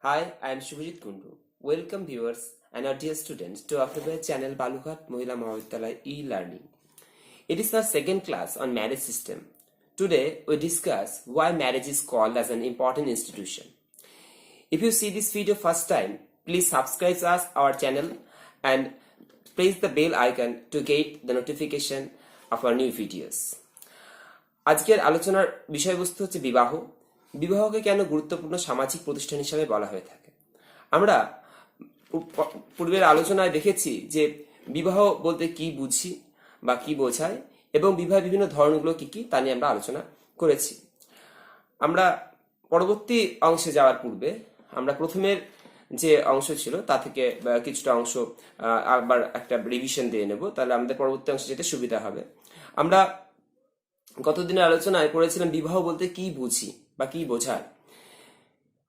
Hi, I am Subhajit kundu. Welcome viewers and our dear students to our favorite channel Balughat Mohila Mahavidyalaya e-learning. It is our second class on marriage system. Today we discuss why marriage is called as an important institution. If you see this video first time, please subscribe us our channel and press the bell icon to get the notification of our new videos. আজকের আলোচনার বিষয়বস্তু হচ্ছে বিবাহ। বিবাহকে কেন গুরুত্বপূর্ণ সামাজিক প্রতিষ্ঠান হিসেবে বলা হয়ে থাকে। আমরা পূর্বের আলোচনায় দেখেছি যে বিবাহ বলতে কি বুঝি বা কি বোঝায় এবং বিবাহের বিভিন্ন ধরনগুলো কি কি তা নিয়ে আমরা আলোচনা করেছি। আমরা পরবর্তী অংশে যাওয়ার পূর্বে আমরা প্রথমের যে অংশ ছিল তা থেকে কিছুটা অংশ আবার একটা রিভিশন দিয়ে নেব, তাহলে আমাদের পরবর্তী অংশে যেতে সুবিধা হবে। আমরা গতদিনের আলোচনায় পড়েছিলাম বিবাহ বলতে কি বুঝি বা কি বোঝায়।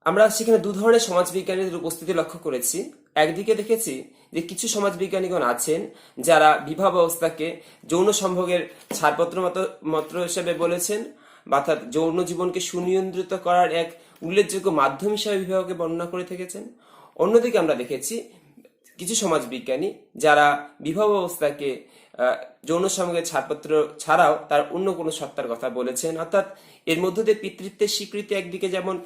আমরা সেখানে দু ধরনের সমাজবিজ্ঞানীদের উপস্থিতি লক্ষ্য করেছি। একদিকে দেখেছি যে কিছু সমাজবিজ্ঞানীগণ আছেন যারা বিবাহ ব্যবস্থাকে যৌন সম্ভোগের ছাড়পত্র মাত্র হিসেবে বলেছেন, বা অর্থাৎ যৌন জীবনকে সুনিয়ন্ত্রিত করার এক উল্লেখযোগ্য মাধ্যম হিসেবে বিবাহকে বর্ণনা করে থেকেছেন। অন্যদিকে আমরা দেখেছি কিছু সমাজবিজ্ঞানী যারা বিবাহ ব্যবস্থাকে যৌন সম্ভোগের ছাড়পত্র ছাড়াও তার অন্য কোনো সত্তার কথা বলেছেন, অর্থাৎ এর মধ্য দিয়ে পিতৃত্বের স্বীকৃতি একদিকে যেমন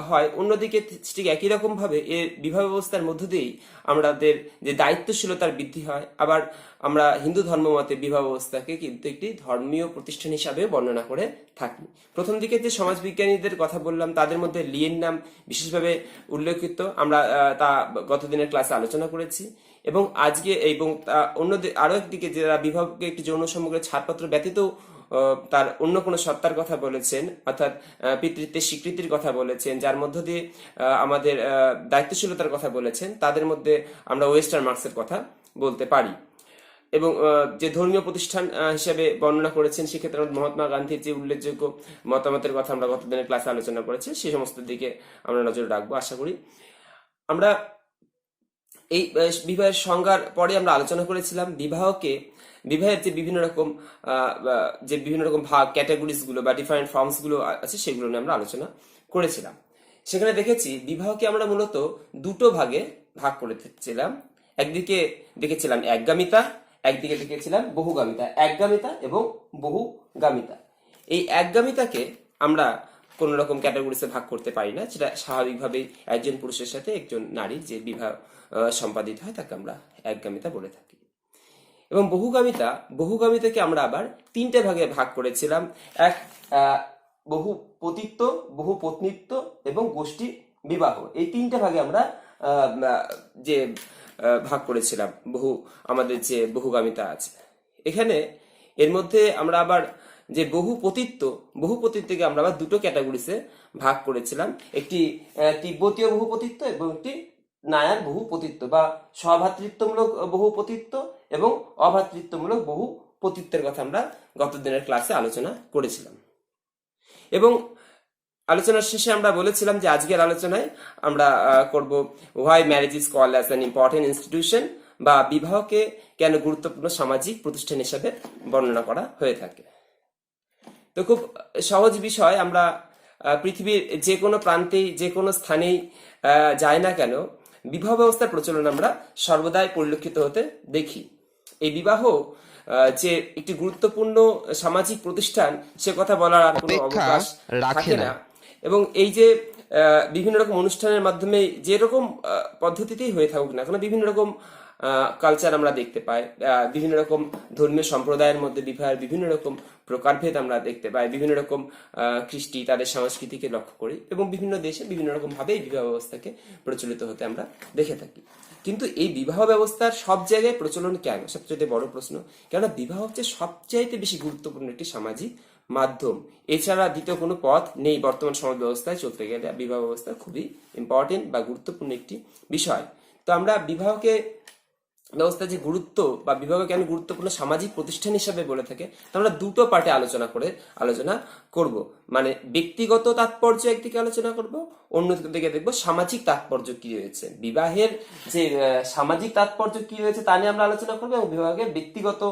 হয়, অন্যদিকে ঠিক একই রকম ভাবে এর বিবাহ ব্যবস্থার মধ্য দিয়েই আমাদের যে দায়িত্বশীলতার বৃদ্ধি হয়। আবার আমরা হিন্দু ধর্ম মতে বিবাহ ব্যবস্থাকে কিন্তু একটি ধর্মীয় প্রতিষ্ঠান হিসাবে বর্ণনা করে থাকি। প্রথম দিকে যে সমাজবিজ্ঞানীদের কথা বললাম তাদের মধ্যে লিয়ের নাম বিশেষভাবে উল্লেখিত, আমরা তা গতদিনের ক্লাসে আলোচনা করেছি। এবং আজকে এবং অন্য আরো একদিকে যারা বিবাহকে একটি যৌন সম্ভোগের ছাড়পত্র ব্যতীত তার অন্য কোনো সত্তার কথা বলেছেন, অর্থাৎ পিতৃত্বের স্বীকৃতির কথা বলেছেন, যার মধ্য দিয়ে আমাদের দায়িত্বশীলতার কথা বলেছেন, তাদের মধ্যে আমরা ওয়েস্টার্ন মার্কসের কথা বলতে পারি। এবং যে ধর্মীয় প্রতিষ্ঠান হিসেবে বর্ণনা করেছেন সেক্ষেত্রে মহাত্মা গান্ধীর যে উল্লেখযোগ্য মতামতের কথা আমরা গতদিনের ক্লাসে আলোচনা করেছি, সেই সমস্ত দিকে আমরা নজর রাখবো আশা করি। আমরা এই বিবাহের সংজ্ঞার পরে আমরা আলোচনা করেছিলাম বিবাহের যে বিভিন্ন রকম ভাগ ক্যাটাগরিজ গুলো বা ডিফারেন্ট ফর্মস গুলো আছে সেগুলো নিয়ে আমরা আলোচনা করেছিলাম। সেখানে দেখেছি বিবাহকে আমরা মূলত দুটো ভাগে ভাগ করেছিলাম। একদিকে দেখেছিলাম একগামিতা, একদিকে দেখেছিলাম বহুগামিতা। একগামিতা এবং বহুগামিতা। এই একগামিতাকে আমরা কোন রকম ক্যাটাগরিতে ভাগ করতে পারি না, সেটা স্বাভাবিকভাবেই একজন পুরুষের সাথে একজন নারীর যে বিবাহ সম্পাদিত হয় তাকে আমরা একগামিতা বলে থাকি। এবং বহুগামিতাকে আমরা আবার তিনটে ভাগে ভাগ করেছিলাম। এক, বহু পতিত্ব, বহু পত্নীত্ব এবং গোষ্ঠী বিবাহ। এই তিনটে ভাগে আমরা যে ভাগ করেছিলাম আমাদের যে বহুগামিতা আছে। এখানে এর মধ্যে আমরা আবার যে বহুপতিত্বকে আমরা আবার দুটো ক্যাটাগরিতে ভাগ করেছিলাম। একটি তিব্বতীয় বহুপতিত্ব এবং একটি নায়ার বহুপতিত্ব বা সভাতৃত্বমূলক বহুপতিত্ব এবং অভাতৃত্বমূলক বহুপতিত্বের কথা আমরা গত দিনের ক্লাসে আলোচনা করেছিলাম। এবং আলোচনার শেষে আমরা বলেছিলাম যে আজকের আলোচনায় আমরা করব why marriage is called as an important institution, বা বিবাহকে কেন গুরুত্বপূর্ণ সামাজিক প্রতিষ্ঠান হিসেবে বর্ণনা করা হয়ে থাকে। তো খুব সহজ বিষয়, আমরা পৃথিবীর যে কোনো প্রান্তেই যে কোনো স্থানেই যাই না কেন বিবাহ ব্যবস্থার প্রচলন আমরা সর্বদাই পরিলক্ষিত হতে দেখি। এই বিবাহ যে একটি গুরুত্বপূর্ণ সামাজিক প্রতিষ্ঠান সে কথা বলার আর কোনো অবকাশ রাখে না। এবং এই যে বিভিন্ন রকম অনুষ্ঠানের মাধ্যমে যেরকম পদ্ধতিতেই হয়ে থাকুক না কেন, বিভিন্ন রকম কালচার আমরা দেখতে পাই, বিভিন্ন রকম ধর্মীয় সম্প্রদায়ের মধ্যে বিবাহের বিভিন্ন রকম প্রকারভেদ আমরা দেখতে পাই, বিভিন্ন রকম কৃষ্টি তাদের সংস্কৃতিকে লক্ষ্য করি, এবং বিভিন্ন দেশে বিভিন্ন রকম ভাবে এই বিবাহ ব্যবস্থাকে প্রচলিত হতে আমরা দেখে থাকি। কিন্তু এই বিবাহ ব্যবস্থার সব জায়গায় প্রচলন কেন, সবচেয়ে বড় প্রশ্ন। কেননা বিবাহ হচ্ছে সবচাইতে বেশি গুরুত্বপূর্ণ একটি সামাজিক মাধ্যম। এছাড়া দ্বিতীয় কোনো পথ নেই বর্তমান সমাজ ব্যবস্থায় চলতে গেলে। বিবাহ ব্যবস্থা খুবই ইম্পর্টেন্ট বা গুরুত্বপূর্ণ একটি বিষয়। তো আমরা বিবাহকে ব্যবস্থার যে গুরুত্ব বা বিবাহ কেন গুরুত্বপূর্ণ সামাজিক প্রতিষ্ঠান হিসাবে বলে থাকে, আমরা দুটো পার্টে আলোচনা করব। মানে ব্যক্তিগত তাৎপর্য একদিকে আলোচনা করব, অন্যদিকে দেখবো সামাজিক তাৎপর্য কি রয়েছে, বিবাহের যে সামাজিক তাৎপর্য কি রয়েছে তা নিয়ে আমরা আলোচনা করবো, এবং বিবাহের ব্যক্তিগত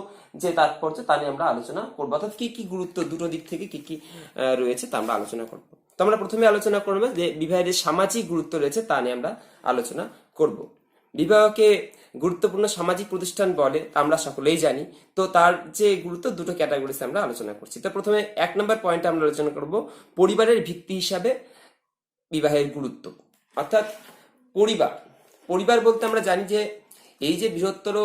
যে তাৎপর্য তা নিয়ে আমরা আলোচনা করবো। অর্থাৎ কি কি গুরুত্ব দুটো দিক থেকে কি কি রয়েছে তা আমরা আলোচনা করবো। তো আমরা প্রথমে আলোচনা করবো যে বিবাহের যে সামাজিক গুরুত্ব রয়েছে তা নিয়ে আমরা আলোচনা করব। বিবাহকে গুরুত্বপূর্ণ সামাজিক প্রতিষ্ঠান বলে তা আমরা সকলেই জানি। তো তার যে গুরুত্ব দুটো ক্যাটাগরিতে আমরা আলোচনা করছি। তো প্রথমে 1 নম্বর পয়েন্টে আমরা আলোচনা করব পরিবারের ভিত্তি হিসাবে বিবাহের গুরুত্ব, অর্থাৎ পরিবার বলতে আমরা জানি যে এই যে বৃহত্তর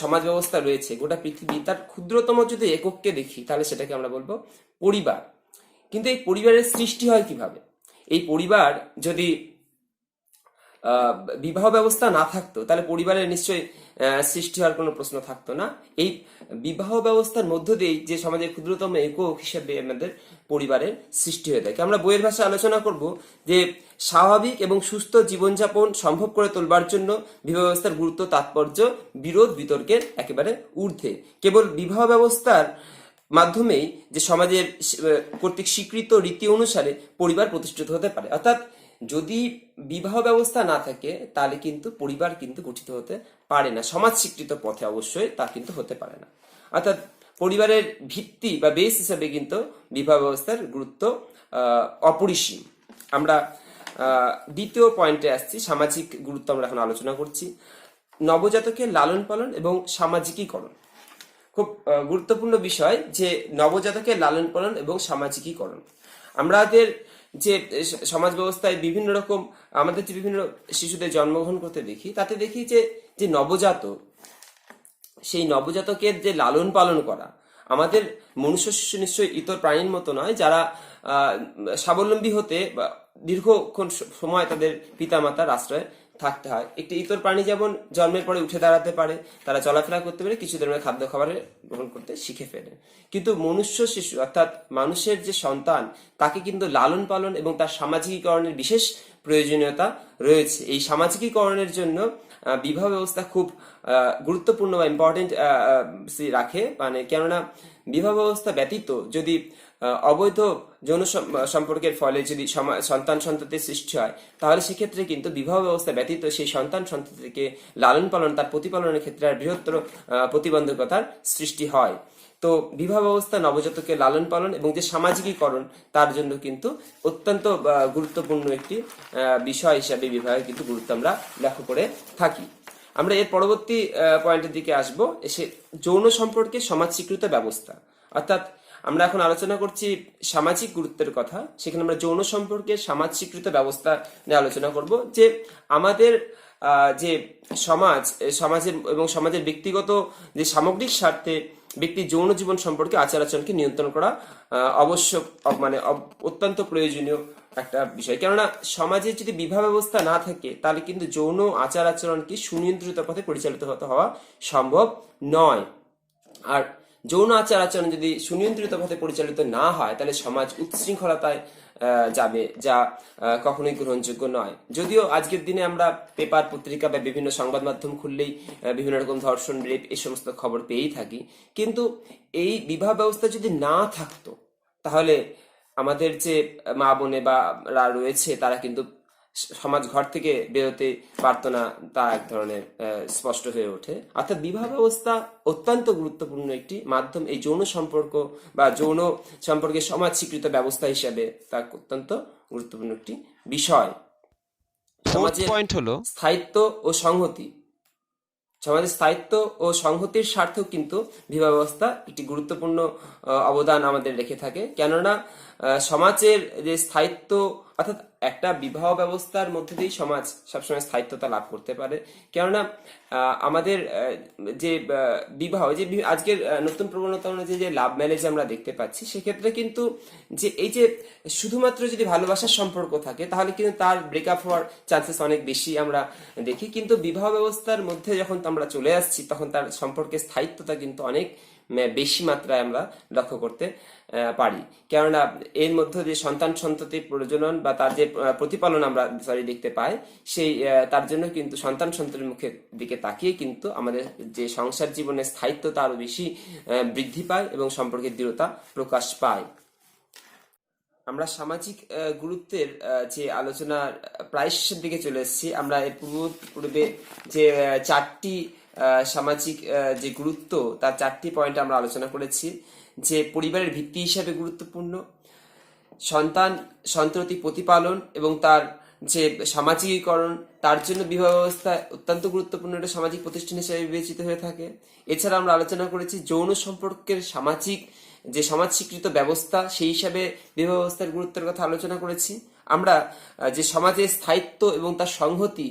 সমাজ ব্যবস্থা রয়েছে গোটা পৃথিবী, তার ক্ষুদ্রতম যদি একককে দেখি তাহলে সেটাকে আমরা বলবো পরিবার। কিন্তু এই পরিবারের সৃষ্টি হয় কিভাবে? এই পরিবার যদি বিবাহ ব্যবস্থা না থাকতো তাহলে পরিবারের নিশ্চয়ই সৃষ্টি হওয়ার কোনো প্রশ্ন থাকতো না। এই বিবাহ ব্যবস্থার মধ্য দিয়েই যে সমাজের ক্ষুদ্রতম একক হিসেবে আমাদের পরিবারের সৃষ্টি হয়ে থাকে। আমরা বইয়ের ভাষায় আলোচনা করব যে স্বাভাবিক এবং সুস্থ জীবনযাপন সম্ভব করে তোলবার জন্য বিবাহ ব্যবস্থার গুরুত্ব তাৎপর্য বিরোধ বিতর্কের একেবারে ঊর্ধ্বে। কেবল বিবাহ ব্যবস্থার মাধ্যমেই যে সমাজের কর্তৃক স্বীকৃত রীতি অনুসারে পরিবার প্রতিষ্ঠিত হতে পারে। অর্থাৎ যদি বিবাহ ব্যবস্থা না থাকে তাহলে কিন্তু পরিবার কিন্তু গঠিত হতে পারে না, সমাজ স্বীকৃত পথে অবশ্যই তা কিন্তু হতে পারে না। অর্থাৎ পরিবারের ভিত্তি বা বেস হিসেবে কিন্তু বিবাহ ব্যবস্থার গুরুত্ব অপরিসীম। আমরা দ্বিতীয় পয়েন্টে আসছি, সামাজিক গুরুত্ব আমরা এখন আলোচনা করছি। নবজাতকের লালন পালন এবং সামাজিকীকরণ খুব গুরুত্বপূর্ণ বিষয়, যে নবজাতকের লালন পালন এবং সামাজিকীকরণ। আমাদের যে সমাজ ব্যবস্থায় বিভিন্ন রকম আমাদের যে বিভিন্ন শিশুদের জন্মগ্রহণ করতে দেখি, তাতে দেখি যে নবজাতক, সেই নবজাতকের যে লালন পালন করা, আমাদের মনুষ্য শিশু নিশ্চয়ই ইতর প্রাণীর মতো নয় যারা স্বাবলম্বী হতে দীর্ঘক্ষণ সময় তাদের পিতামাতার আশ্রয়ে থাকতে হয়। একটি ইতর প্রাণী যেমন জন্মের পরে উঠে দাঁড়াতে পারে, তারা চলাফেরা করতে পারে, কিছু ধরনের খাদ্য খাবার গ্রহণ করতে শিখে ফেলে, কিন্তু মনুষ্য শিশু অর্থাৎ মানুষের যে সন্তান তাকে কিন্তু লালন পালন এবং তার সামাজিকীকরণের বিশেষ প্রয়োজনীয়তা রয়েছে। এই সামাজিকীকরণের জন্য বিবাহ ব্যবস্থা খুব গুরুত্বপূর্ণ বা ইম্পর্টেন্ট রাখে, মানে কেননা বিবাহ ব্যবস্থা ব্যতীত যদি অবৈধ যৌন সম্পর্কের ফলে যদি সন্তান সন্ততির সৃষ্টি হয়, তাহলে সেক্ষেত্রে কিন্তু বিবাহ ব্যবস্থা ব্যতীত সেই সন্তান সন্ততিকে লালন পালন তার প্রতিপালনের ক্ষেত্রে আর বৃহত্তর প্রতিবন্ধকতার সৃষ্টি হয়। তো বিবাহ ব্যবস্থা নবজাতকে লালন পালন এবং যে সামাজিকীকরণ তার জন্য কিন্তু অত্যন্ত গুরুত্বপূর্ণ একটি বিষয় হিসাবে বিবাহের কিন্তু গুরুত্ব আমরা লক্ষ্য করে থাকি। আমরা এর পরবর্তী পয়েন্টের দিকে আসবো, এসে যৌন সম্পর্কে সমাজ স্বীকৃত ব্যবস্থা। অর্থাৎ আমরা এখন আলোচনা করছি সামাজিক গুরুত্বের কথা, সেখানে আমরা যৌন সম্পর্কে সমাজ স্বীকৃত ব্যবস্থা নিয়ে আলোচনা করব। যে আমাদের যে সমাজের এবং সমাজের ব্যক্তিগত যে সামগ্রিক স্বার্থে ব্যক্তি যৌন জীবন সম্পর্কে আচার আচরণকে নিয়ন্ত্রণ করা আবশ্যক, মানে অত্যন্ত প্রয়োজনীয় একটা বিষয়। কেননা সমাজে যদি বিবাহ ব্যবস্থা না থাকে তাহলে কিন্তু যৌন আচার আচরণকে সুনিয়ন্ত্রিত পথে পরিচালিত হওয়া সম্ভব নয়। আর যৌন আচার আচরণ যদি সুনিয়ন্ত্রিত পথে পরিচালিত না হয় তাহলে সমাজ উচ্ছৃঙ্খলতায় যাবে, যা কখনোই গ্রহণযোগ্য নয়। যদিও আজকের দিনে আমরা পেপার পত্রিকা বা বিভিন্ন সংবাদ মাধ্যম খুললেই বিভিন্ন রকম ধর্ষণ, রেপ এই সমস্ত খবর পেয়েই থাকি, কিন্তু এই বিবাহ ব্যবস্থা যদি না থাকতো তাহলে আমাদের যে মা বোনে বা রয়েছে তারা কিন্তু সমাজ ঘর থেকে বেরোতে পারতো না, তা এক ধরনের স্পষ্ট হয়ে ওঠে। অর্থাৎ বিবাহ ব্যবস্থা অত্যন্ত গুরুত্বপূর্ণ একটি মাধ্যম এই যৌন সম্পর্ক বা যৌন সম্পর্কে সমাজ স্বীকৃত ব্যবস্থা হিসাবে তা অত্যন্ত গুরুত্বপূর্ণ একটি বিষয়। সমাজের পয়েন্ট হলো স্থায়িত্ব ও সংহতি। সমাজের স্থায়িত্ব ও সংহতির স্বার্থেও কিন্তু বিবাহ ব্যবস্থা একটি গুরুত্বপূর্ণ অবদান আমাদের রেখে থাকে। কেননা সমাজের যে স্থায়িত্ব, অর্থাৎ একটা বিবাহ ব্যবস্থার মধ্যে দিয়েই সমাজ সবসময় স্থায়িত্বতা লাভ করতে পারে। কেননা আমাদের যে বিবাহ, যে আজকের নতুন প্রবণতা অনুযায়ী যে লাভ ম্যারেজ আমরা দেখতে পাচ্ছি, সেক্ষেত্রে কিন্তু যে এই যে শুধুমাত্র যদি ভালোবাসার সম্পর্ক থাকে তাহলে কিন্তু তার ব্রেকআপ হওয়ার চান্সেস অনেক বেশি আমরা দেখি। কিন্তু বিবাহ ব্যবস্থার মধ্যে যখন আমরা চলে আসছি তখন তার সম্পর্কে স্থায়িত্বতা কিন্তু অনেক বেশি মাত্রায় আমরা লক্ষ্য করতে পারি। কেননা এর মধ্যে যে সন্তান সন্ততির প্রজনন বা তার যে প্রতিপালন আমরা দেখতে পাই, সেই তার জন্য কিন্তু সন্তান সন্ততির মুখের দিকে তাকিয়ে কিন্তু আমাদের যে সংসার জীবনের স্থায়িত্বতা আরো বেশি বৃদ্ধি পায় এবং সম্পর্কের দৃঢ়তা প্রকাশ পায়। আমরা সামাজিক গুরুত্বের যে আলোচনার প্রায় শেষের দিকে চলে এসেছি। আমরা এর পূর্বে যে চারটি সামাজিক যে গুরুত্ব তার চারটি পয়েন্ট আমরা আলোচনা করেছি। যে পরিবারের ভিত্তি হিসাবে গুরুত্বপূর্ণ, সন্ততি প্রতিপালন এবং তার যে সামাজিকীকরণ, তার জন্য বিবাহ ব্যবস্থা অত্যন্ত গুরুত্বপূর্ণ একটা সামাজিক প্রতিষ্ঠান হিসেবে বিবেচিত হয়ে থাকে। এছাড়া আমরা আলোচনা করেছি যৌন সম্পর্কের সমাজ স্বীকৃত ব্যবস্থা, সেই হিসাবে বিবাহ ব্যবস্থার গুরুত্বের কথা আলোচনা করেছি। আমরা যে সমাজের স্থায়িত্ব এবং তার সংহতি,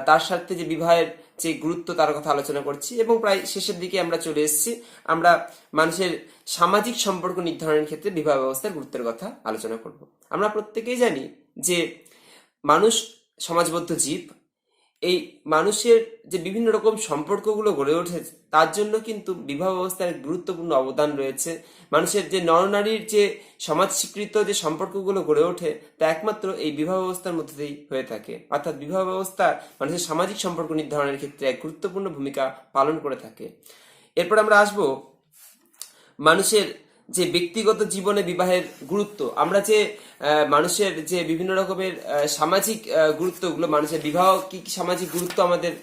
তার সাথে যে বিবাহের যে গুরুত্ব তার কথা আলোচনা করছি, এবং প্রায় শেষের দিকে আমরা চলে এসেছি। আমরা মানুষের সামাজিক সম্পর্ক নির্ধারণের ক্ষেত্রে বিবাহ ব্যবস্থার গুরুত্বের কথা আলোচনা করব। আমরা প্রত্যেকেই জানি যে মানুষ সমাজবদ্ধ জীব। এই মানুষের যে বিভিন্ন রকম সম্পর্কগুলো গড়ে ওঠে, তার জন্য কিন্তু বিবাহ ব্যবস্থার গুরুত্বপূর্ণ অবদান রয়েছে। মানুষের যে নরনারীর যে সমাজ স্বীকৃত যে সম্পর্কগুলো গড়ে ওঠে, তা একমাত্র এই বিবাহ ব্যবস্থার মধ্যে দিয়েই হয়ে থাকে। অর্থাৎ বিবাহ ব্যবস্থা মানুষের সামাজিক সম্পর্ক নির্ধারণের ক্ষেত্রে এক গুরুত্বপূর্ণ ভূমিকা পালন করে থাকে। এরপর আমরা আসবো মানুষের যে ব্যক্তিগত জীবনে বিবাহের গুরুত্ব। আমরা যে মানুষের যে বিভিন্ন রকমের সামাজিক গুরুত্বগুলো, মানুষের বিবাহ কি কি সামাজিক গুরুত্ব আমাদের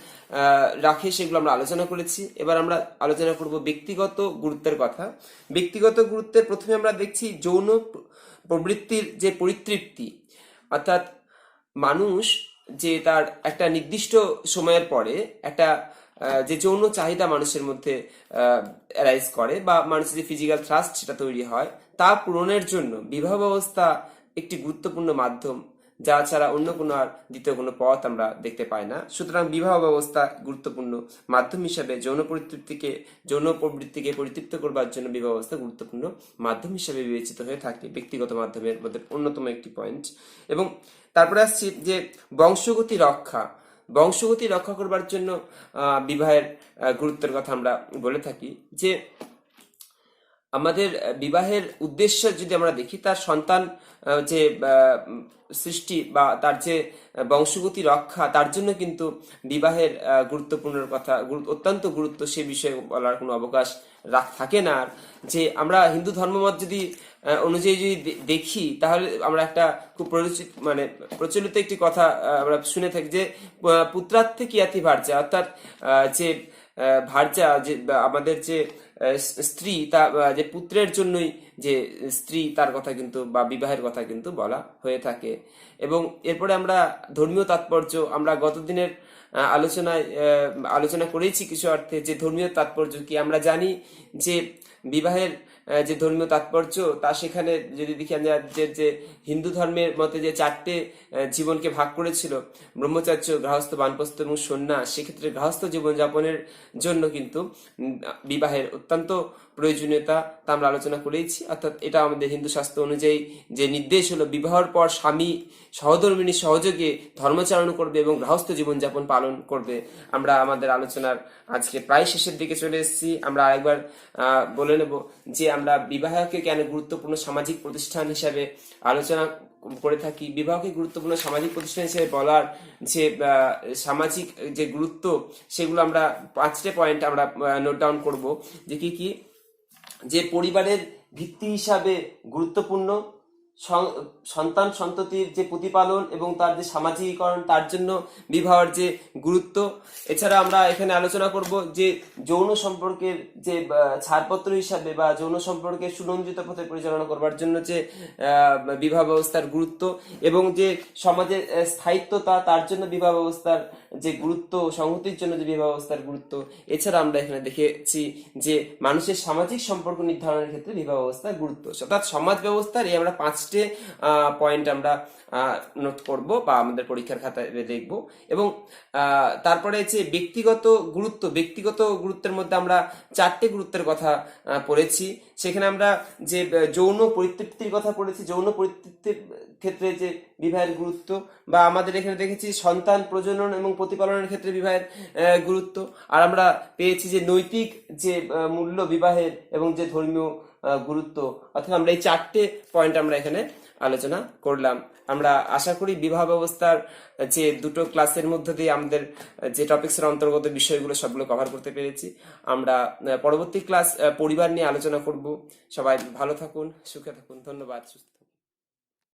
রাখে, সেগুলো আমরা আলোচনা করেছি। এবার আমরা আলোচনা করব ব্যক্তিগত গুরুত্বের কথা। ব্যক্তিগত গুরুত্বের প্রথমে আমরা দেখছি যৌন প্রবৃত্তির যে পরিতৃপ্তি, অর্থাৎ মানুষ যে তার একটা নির্দিষ্ট সময়ের পরে একটা যে যৌন চাহিদা মানুষের মধ্যে অ্যারাইজ করে, বা মানুষের যে ফিজিক্যাল থ্রাস্ট সেটা তৈরি হয়, তা পূরণের জন্য বিবাহ ব্যবস্থা একটি গুরুত্বপূর্ণ মাধ্যম, যা ছাড়া অন্য কোনো আর দ্বিতীয় কোনো পথ আমরা দেখতে পাই না। সুতরাং বিবাহ ব্যবস্থা গুরুত্বপূর্ণ মাধ্যম হিসাবে যৌন প্রবৃত্তিকে পরিতৃপ্ত করবার জন্য বিবাহ ব্যবস্থা গুরুত্বপূর্ণ মাধ্যম হিসাবে বিবেচিত হয়ে থাকে, ব্যক্তিগত মাধ্যমের মধ্যে অন্যতম একটি পয়েন্ট। এবং তারপরে আসছি যে বংশগতি রক্ষা করবার জন্য বিবাহের গুরুত্বের কথা আমরা বলে থাকি। যে আমাদের বিবাহের উদ্দেশ্য যদি আমরা দেখি, তার সন্তান যে সৃষ্টি বা তার যে বংশগতি রক্ষা, তার জন্য কিন্তু বিবাহের গুরুত্বপূর্ণ কথা, অত্যন্ত গুরুত্ব, সে বিষয়ে বলার কোনো অবকাশ থাকে না। আর যে আমরা হিন্দু ধর্মমত যদি অনুযায়ী যদি দেখি, তাহলে আমরা একটা খুব প্রচলিত একটি কথা আমরা শুনে থাকি যে পুত্রার্থে কিয়াতি ভার্যা, অর্থাৎ যে ভার্যা, যে আমাদের যে স্ত্রী, তা যে পুত্রের জন্যই যে স্ত্রী, তার কথা কিন্তু বা বিবাহের কথা কিন্তু বলা হয়ে থাকে। এবং এরপরে আমরা ধর্মীয় তাৎপর্য, আমরা গত দিনের আলোচনা করেছি কিছু অর্থে যে ধর্মীয় তাৎপর্য কি। আমরা জানি যে বিবাহের যে ধর্মীয় তাৎপর্য, তা সেখানে যদি দেখি আমরা যে হিন্দু ধর্মের মতে যে 4টে জীবনকে ভাগ করেছিল, ব্রহ্মচর্য, গৃহস্থ, বানপ্রস্থ এবং সন্ন্যাস, সেক্ষেত্রে গৃহস্থ জীবনযাপনের জন্য কিন্তু বিবাহের অত্যন্ত প্রয়োজনীয়তা তা আমরা আলোচনা করেইছি। অর্থাৎ এটা আমাদের হিন্দু শাস্ত্র অনুযায়ী যে নির্দেশ হলো, বিবাহের পর স্বামী সহধর্মিণী সহযোগে ধর্মচারণ করবে এবং গৃহস্থ জীবনযাপন পালন করবে। আমরা আমাদের আলোচনার আজকে প্রায় শেষের দিকে চলে এসেছি। আমরা আরেকবার বলে নেব যে আমরা বিবাহকে কেন গুরুত্বপূর্ণ সামাজিক প্রতিষ্ঠান হিসাবে আলোচনা করে থাকি। বিবাহকে গুরুত্বপূর্ণ সামাজিক প্রতিষ্ঠান হিসেবে বলার যে সামাজিক যে গুরুত্ব, সেগুলো আমরা 5টে পয়েন্ট আমরা নোট ডাউন করব। যে কি কি, যে পরিবারের ভিত্তি হিসাবে গুরুত্বপূর্ণ, সন্তান সন্ততির যে প্রতিপালন এবং তার যে সামাজিকীকরণ, তার জন্য বিবাহের যে গুরুত্ব। এছাড়া আমরা এখানে আলোচনা করব যে যৌন সম্পর্কের যে ছাড়পত্র হিসাবে বা যৌন সম্পর্কের সুরঞ্জিত পথে পরিচালনা করবার জন্য যে বিবাহ ব্যবস্থার গুরুত্ব, এবং যে সমাজের স্থায়িত্বতা, তার জন্য বিবাহ ব্যবস্থার যে গুরুত্ব, সংহতির জন্য যে বিবাহ ব্যবস্থার গুরুত্ব। এছাড়া আমরা এখানে দেখেছি যে মানুষের সামাজিক সম্পর্ক নির্ধারণের ক্ষেত্রে বিবাহ ব্যবস্থার গুরুত্ব। অর্থাৎ সমাজ ব্যবস্থার এই আমরা 5টে পয়েন্ট আমরা নোট করব বা আমাদের পরীক্ষার খাতায় দেখব। এবং তারপরে যে ব্যক্তিগত গুরুত্বের মধ্যে আমরা 4টে গুরুত্বের কথা পড়েছি। সেখানে আমরা যে যৌন পরিতৃপ্তির কথা পড়েছি, যৌন পরিতৃপ্তির ক্ষেত্রে যে বিবাহের গুরুত্ব, বা আমাদের এখানে দেখেছি সন্তান প্রজনন এবং প্রতিপালনের ক্ষেত্রে বিবাহের গুরুত্ব। আর আমরা পেয়েছি যে নৈতিক যে মূল্য বিবাহের এবং যে ধর্মীয় গুরুত্ব। অর্থাৎ আমরা এই 4টে পয়েন্ট আমরা এখানে আলোচনা করলাম। আমরা আশা করি বিবাহ ব্যবস্থার যে 2টো ক্লাসের মধ্যে দিয়ে আমাদের যে টপিক্সের অন্তর্গত বিষয়গুলো সবগুলো কভার করতে পেরেছি। আমরা পরবর্তী ক্লাস পরিবার নিয়ে আলোচনা করব। সবাই ভালো থাকুন, সুখে থাকুন। ধন্যবাদ।